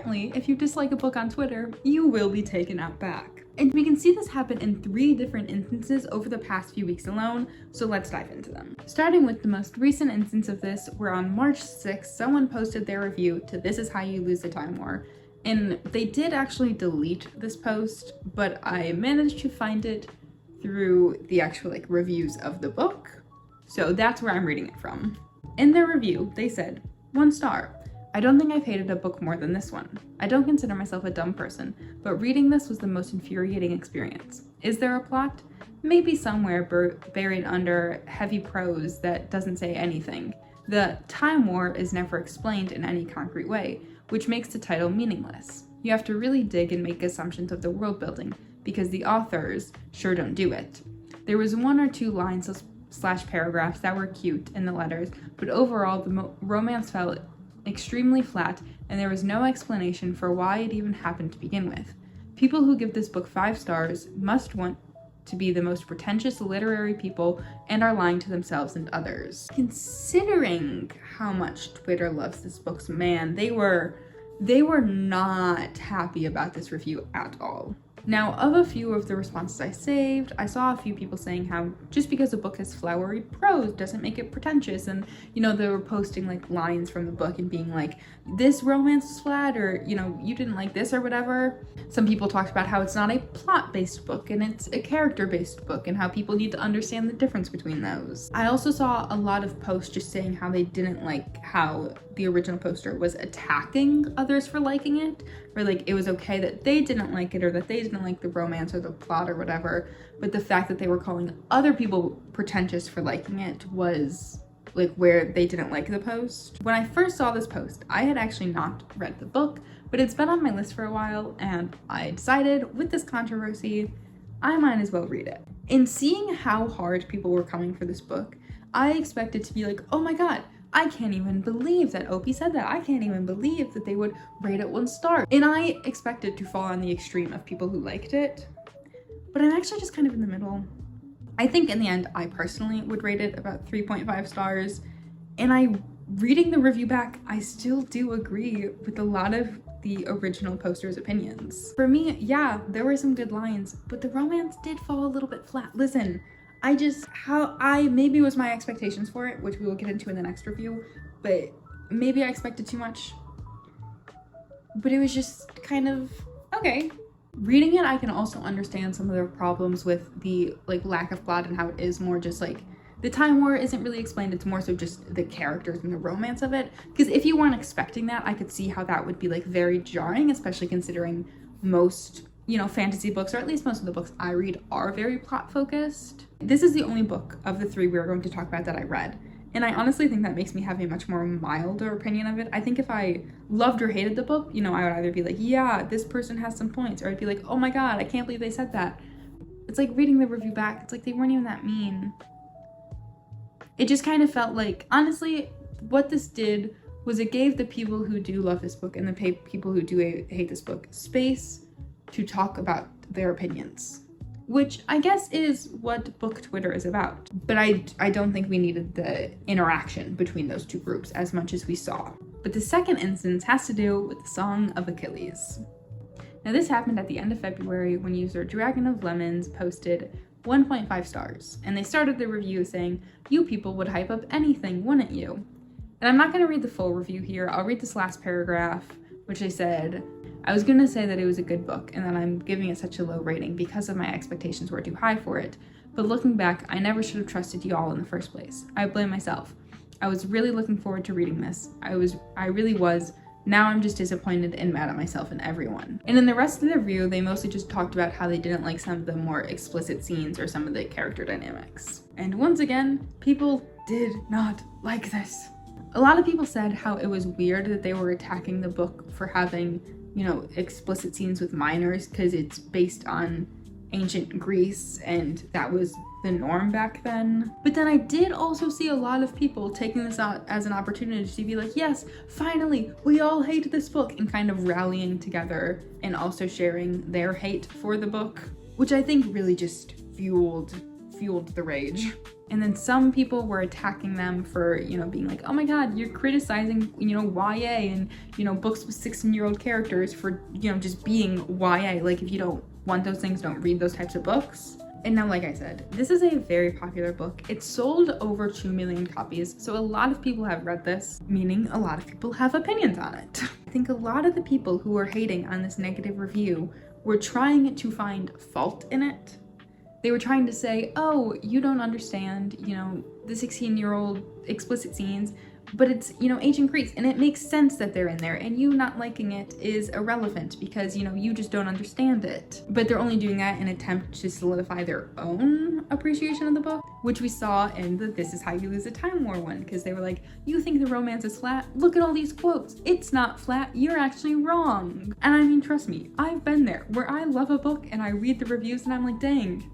apparently, if you dislike a book on Twitter, you will be taken out back. And we can see this happen in 3 different instances over the past few weeks alone, so let's dive into them. Starting with the most recent instance of this, where on March 6th, someone posted their review to This Is How You Lose the Time War. And they did actually delete this post, but I managed to find it through the actual reviews of the book. So that's where I'm reading it from. In their review, they said, 1 star. I don't think I've hated a book more than this one. I don't consider myself a dumb person, but reading this was the most infuriating experience. Is there a plot? Maybe somewhere buried under heavy prose that doesn't say anything. The Time War is never explained in any concrete way, which makes the title meaningless. You have to really dig and make assumptions of the world building, because the authors sure don't do it. There was 1 or 2 lines / paragraphs that were cute in the letters, but overall the romance felt extremely flat, and there was no explanation for why it even happened to begin with. People who give this book 5 stars must want to be the most pretentious literary people and are lying to themselves and others. Considering how much Twitter loves this book, man, they were not happy about this review at all. Now, of a few of the responses I saved, I saw a few people saying how just because a book has flowery prose doesn't make it pretentious, and they were posting lines from the book and being like, this romance is flat, or you didn't like this or whatever. Some people talked about how it's not a plot-based book and it's a character-based book, and how people need to understand the difference between those. I also saw a lot of posts just saying how they didn't like how the original poster was attacking others for liking it, or it was okay that they didn't like it, or that they didn't like the romance or the plot or whatever, but the fact that they were calling other people pretentious for liking it was where they didn't like the post. When I first saw this post, I had actually not read the book, but it's been on my list for a while, and I decided with this controversy, I might as well read it. In seeing how hard people were coming for this book, I expected to be like, oh my god, I can't even believe that Opie said that. I can't even believe that they would rate it 1 star. And I expected to fall on the extreme of people who liked it, but I'm actually just kind of in the middle. I think in the end, I personally would rate it about 3.5 stars. And reading the review back, I still do agree with a lot of the original poster's opinions. For me, yeah, there were some good lines, but the romance did fall a little bit flat. Listen, maybe it was my expectations for it, which we will get into in the next review, but maybe I expected too much. But it was just kind of, okay. Reading it, I can also understand some of the problems with the lack of plot and how it is more just the Time War isn't really explained. It's more so just the characters and the romance of it. Because if you weren't expecting that, I could see how that would be very jarring, especially considering most fantasy books, or at least most of the books I read, are very plot focused. This is the only book of the 3 we're going to talk about that I read, and I honestly think that makes me have a much more milder opinion of it. I think if I loved or hated the book, I would either be like, yeah, this person has some points, or I'd be like, oh my god, I can't believe they said that. It's reading the review back, it's they weren't even that mean. It just kind of felt honestly, what this did was it gave the people who do love this book and the people who do hate this book space to talk about their opinions, which I guess is what book Twitter is about. But I don't think we needed the interaction between those 2 groups as much as we saw. But the second instance has to do with the Song of Achilles. Now this happened at the end of February when user Dragon of Lemons posted 1.5 stars, and they started the review saying, you people would hype up anything, wouldn't you? And I'm not going to read the full review here. I'll read this last paragraph, which they said, I was going to say that it was a good book and that I'm giving it such a low rating because of my expectations were too high for it. But looking back, I never should have trusted you all in the first place. I blame myself. I was really looking forward to reading this. I really was. Now I'm just disappointed and mad at myself and everyone. And in the rest of the review, they mostly just talked about how they didn't like some of the more explicit scenes or some of the character dynamics. And once again, people did not like this. A lot of people said how it was weird that they were attacking the book for having explicit scenes with minors because it's based on ancient Greece and that was the norm back then. But then I did also see a lot of people taking this out as an opportunity to be like, yes, finally, we all hate this book, and kind of rallying together and also sharing their hate for the book, which I think really just fueled fueled the rage. And then some people were attacking them for, being like, oh my god, you're criticizing, YA and, books with 16-year-old characters for, just being YA. Like, if you don't want those things, don't read those types of books. And now, like I said, this is a very popular book. It's sold over 2 million copies, so a lot of people have read this, meaning a lot of people have opinions on it. I think a lot of the people who were hating on this negative review were trying to find fault in it. They were trying to say, oh, you don't understand, the 16-year-old explicit scenes, but it's, ancient Greece, and it makes sense that they're in there, and you not liking it is irrelevant because, you just don't understand it. But they're only doing that in an attempt to solidify their own appreciation of the book, which we saw in the This Is How You Lose a Time War one, because they were like, you think the romance is flat? Look at all these quotes. It's not flat. You're actually wrong. And I mean, trust me, I've been there, where I love a book and I read the reviews and I'm like, dang,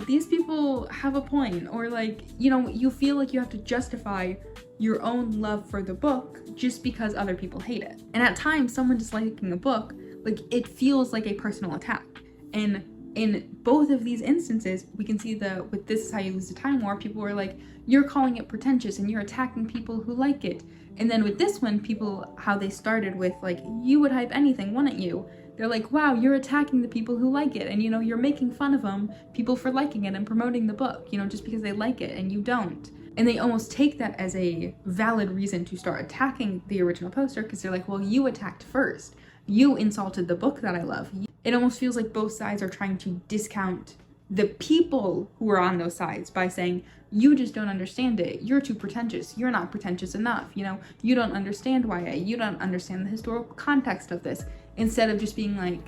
these people have a point, or like, you feel like you have to justify your own love for the book just because other people hate it. And at times, someone disliking a book, like, it feels like a personal attack. And in both of these instances, we can see with This Is How You Lose the Time War, people were like, you're calling it pretentious and you're attacking people who like it. And then with this one, people, how they started with like, you would hype anything, wouldn't you? They're like, wow, you're attacking the people who like it, and you're making fun of people for liking it and promoting the book, just because they like it and you don't. And they almost take that as a valid reason to start attacking the original poster, because they're like, well, you attacked first. You insulted the book that I love. It almost feels like both sides are trying to discount the people who are on those sides by saying, you just don't understand it. You're too pretentious. You're not pretentious enough. You don't understand YA. You don't understand the historical context of this. Instead of just being like,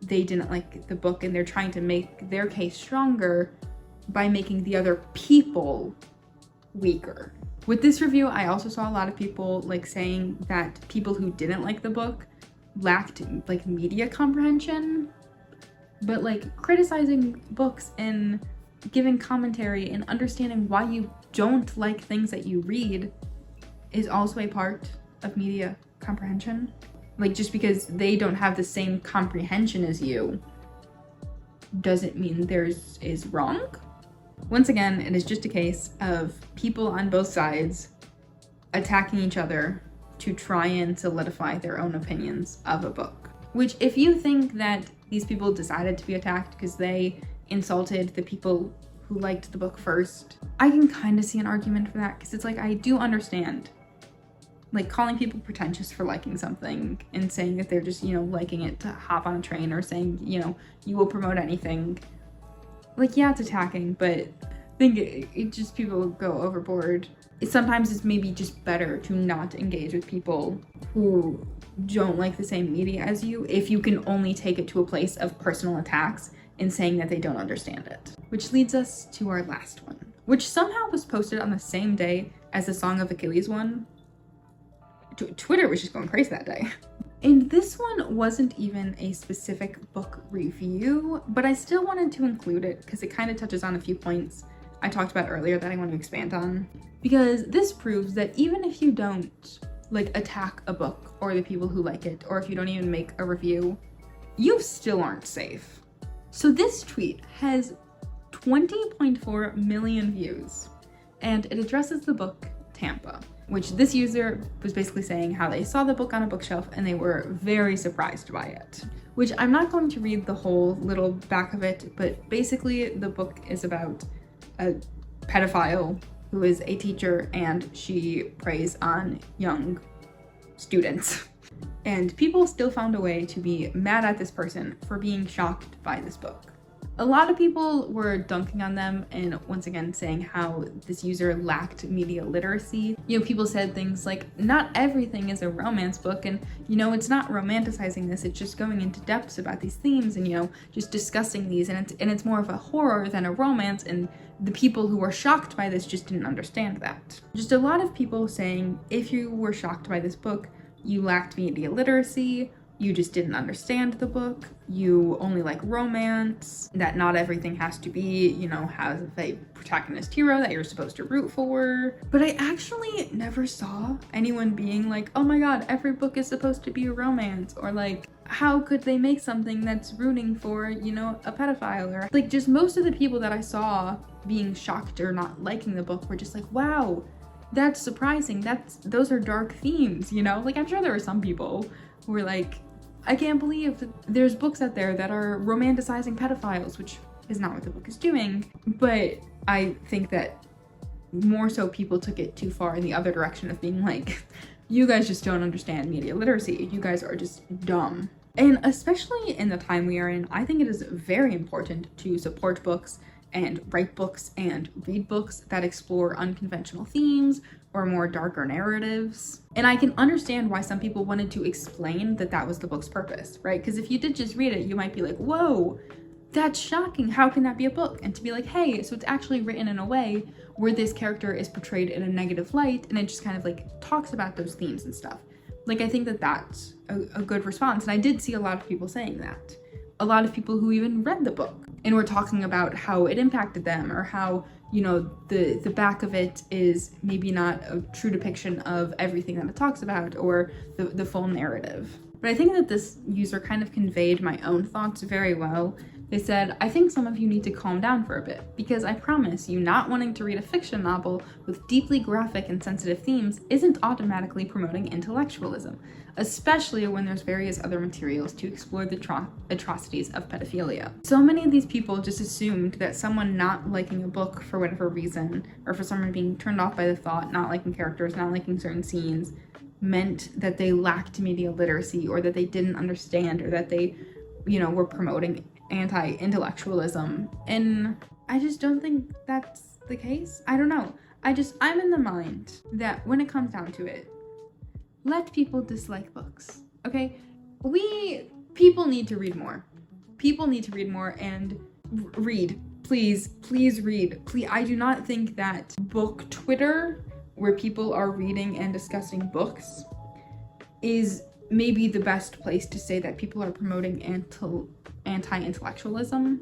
they didn't like the book and they're trying to make their case stronger by making the other people weaker. With this review, I also saw a lot of people like saying that people who didn't like the book lacked like media comprehension, but like criticizing books and giving commentary and understanding why you don't like things that you read is also a part of media comprehension. Like, just because they don't have the same comprehension as you doesn't mean theirs is wrong. Once again, it is just a case of people on both sides attacking each other to try and solidify their own opinions of a book. Which, if you think that these people decided to be attacked because they insulted the people who liked the book first, I can kind of see an argument for that, because it's like, I do understand like calling people pretentious for liking something and saying that they're just, liking it to hop on a train, or saying, you will promote anything. Like, yeah, it's attacking, but I think it just, people go overboard. Sometimes it's maybe just better to not engage with people who don't like the same media as you, if you can only take it to a place of personal attacks and saying that they don't understand it. Which leads us to our last one, which somehow was posted on the same day as the Song of Achilles one. Twitter was just going crazy that day. And this one wasn't even a specific book review, but I still wanted to include it because it kind of touches on a few points I talked about earlier that I want to expand on. Because this proves that even if you don't like attack a book or the people who like it, or if you don't even make a review, you still aren't safe. So this tweet has 20.4 million views, and it addresses the book Tampa, which this user was basically saying how they saw the book on a bookshelf and they were very surprised by it. Which I'm not going to read the whole little back of it, but basically the book is about a pedophile who is a teacher, and she preys on young students. And people still found a way to be mad at this person for being shocked by this book. A lot of people were dunking on them and once again saying how this user lacked media literacy. People said things like, not everything is a romance book, and it's not romanticizing this, it's just going into depths about these themes and just discussing these, and it's more of a horror than a romance, and the people who were shocked by this just didn't understand that. Just a lot of people saying, if you were shocked by this book, you lacked media literacy, you just didn't understand the book, you only like romance, that not everything has to be, you know, has a protagonist hero that you're supposed to root for. But I actually never saw anyone being like, oh my god, every book is supposed to be a romance, or like, how could they make something that's rooting for, you know, a pedophile? Or like, just most of the people that I saw being shocked or not liking the book were just like, wow, that's surprising, those are dark themes, you know? Like, I'm sure there were some people who were like, I can't believe that there's books out there that are romanticizing pedophiles, which is not what the book is doing. But I think that more so people took it too far in the other direction of being like, you guys just don't understand media literacy. You guys are just dumb. And especially in the time we are in, I think it is very important to support books and write books and read books that explore unconventional themes or more darker narratives. And I can understand why some people wanted to explain that that was the book's purpose, right? Because if you did just read it, you might be like, whoa, that's shocking. How can that be a book? And to be like, hey, so it's actually written in a way where this character is portrayed in a negative light, and it just kind of like talks about those themes and stuff. Like, I think that that's a good response. And I did see a lot of people saying that. A lot of people who even read the book and were talking about how it impacted them, or how, you know, the back of it is maybe not a true depiction of everything that it talks about, or the full narrative. But I think that this user kind of conveyed my own thoughts very well. They said, I think some of you need to calm down for a bit, because I promise you, not wanting to read a fiction novel with deeply graphic and sensitive themes isn't automatically promoting intellectualism, especially when there's various other materials to explore the atrocities of pedophilia. So many of these people just assumed that someone not liking a book for whatever reason, or for someone being turned off by the thought, not liking characters, not liking certain scenes, meant that they lacked media literacy, or that they didn't understand, or that they, you know, were promoting anti-intellectualism. And I just don't think that's the case. I don't know. I'm in the mind that when it comes down to it, let people dislike books, okay? People need to read more. People need to read more and read. Please read. Please, I do not think that book Twitter, where people are reading and discussing books, is maybe the best place to say that people are promoting anti-intellectualism.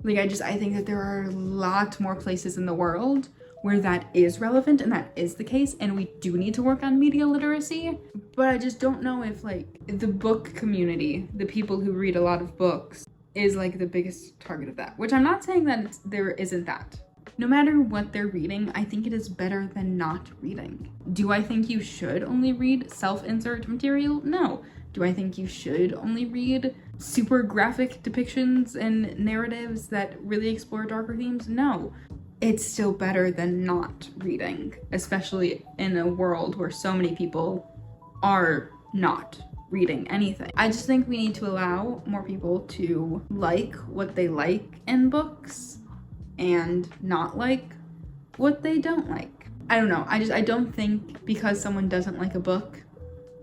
Like, I think that there are a lot more places in the world where that is relevant and that is the case, and we do need to work on media literacy. But I just don't know if, like, the book community, the people who read a lot of books, is like the biggest target of that. Which I'm not saying that there isn't that. No matter what they're reading, I think it is better than not reading. Do I think you should only read self-insert material? No. Do I think you should only read super graphic depictions and narratives that really explore darker themes? No. It's still better than not reading, especially in a world where so many people are not reading anything. I just think we need to allow more people to like what they like in books and not like what they don't like. I don't know. I don't think because someone doesn't like a book,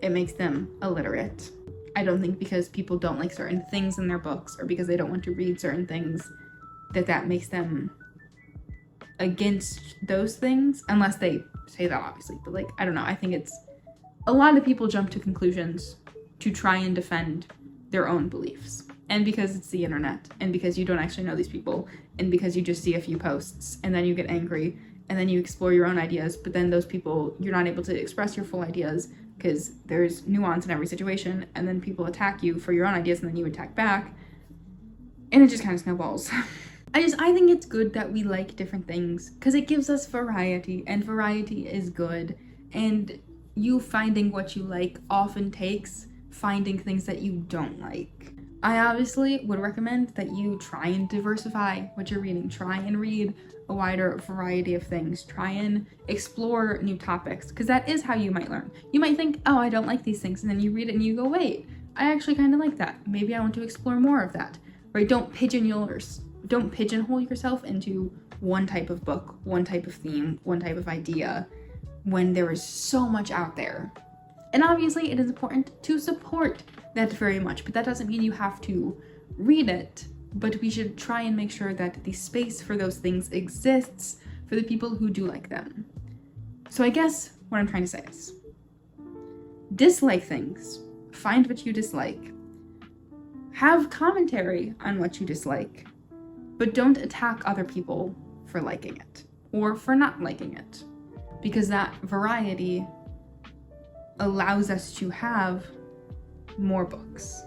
it makes them illiterate. I don't think because people don't like certain things in their books, or because they don't want to read certain things, that makes them against those things, unless they say that, obviously. But like, I don't know. I think it's a lot of people jump to conclusions to try and defend their own beliefs. And because it's the internet, and because you don't actually know these people, and because you just see a few posts, and then you get angry, and then you explore your own ideas, but then those people, you're not able to express your full ideas because there's nuance in every situation, and then people attack you for your own ideas, and then you attack back, and it just kind of snowballs. I think it's good that we like different things, because it gives us variety, and variety is good, and you finding what you like often takes finding things that you don't like. I obviously would recommend that you try and diversify what you're reading. Try and read a wider variety of things. Try and explore new topics, because that is how you might learn. You might think, oh, I don't like these things, and then you read it and you go, wait, I actually kind of like that. Maybe I want to explore more of that. Right? Don't pigeonhole yourself into one type of book, one type of theme, one type of idea, when there is so much out there. And obviously it is important to support that very much, but that doesn't mean you have to read it. But we should try and make sure that the space for those things exists for the people who do like them. So I guess what I'm trying to say is, dislike things, find what you dislike, have commentary on what you dislike, but don't attack other people for liking it or for not liking it, because that variety allows us to have more books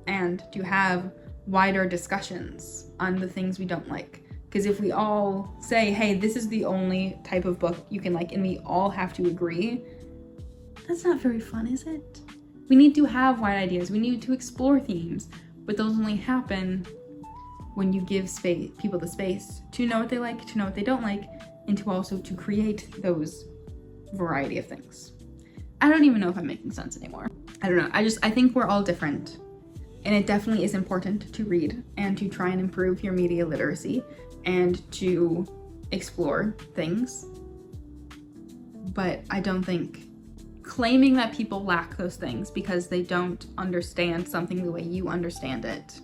and to have wider discussions on the things we don't like. Because if we all say, hey, this is the only type of book you can like, and we all have to agree, that's not very fun, is it? We need to have wide ideas. We need to explore themes, but those only happen when you give people the space to know what they like, to know what they don't like, and to also to create those variety of things. I don't even know if I'm making sense anymore. I don't know. I think we're all different, and it definitely is important to read and to try and improve your media literacy and to explore things. But I don't think claiming that people lack those things because they don't understand something the way you understand it,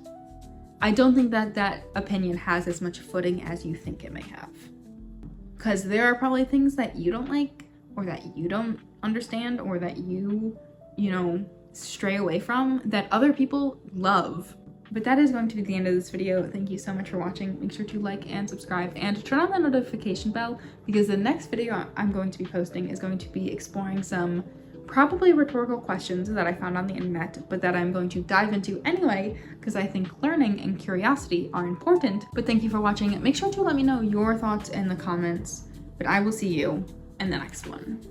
I don't think that that opinion has as much footing as you think it may have. Because there are probably things that you don't like, or that you don't understand, or that you stray away from, that other people love. But that is going to be the end of this video. Thank you so much for watching. Make sure to like and subscribe and turn on the notification bell, because the next video I'm going to be posting is going to be exploring some probably rhetorical questions that I found on the internet, but that I'm going to dive into anyway, because I think learning and curiosity are important. But thank you for watching. Make sure to let me know your thoughts in the comments, but I will see you in the next one.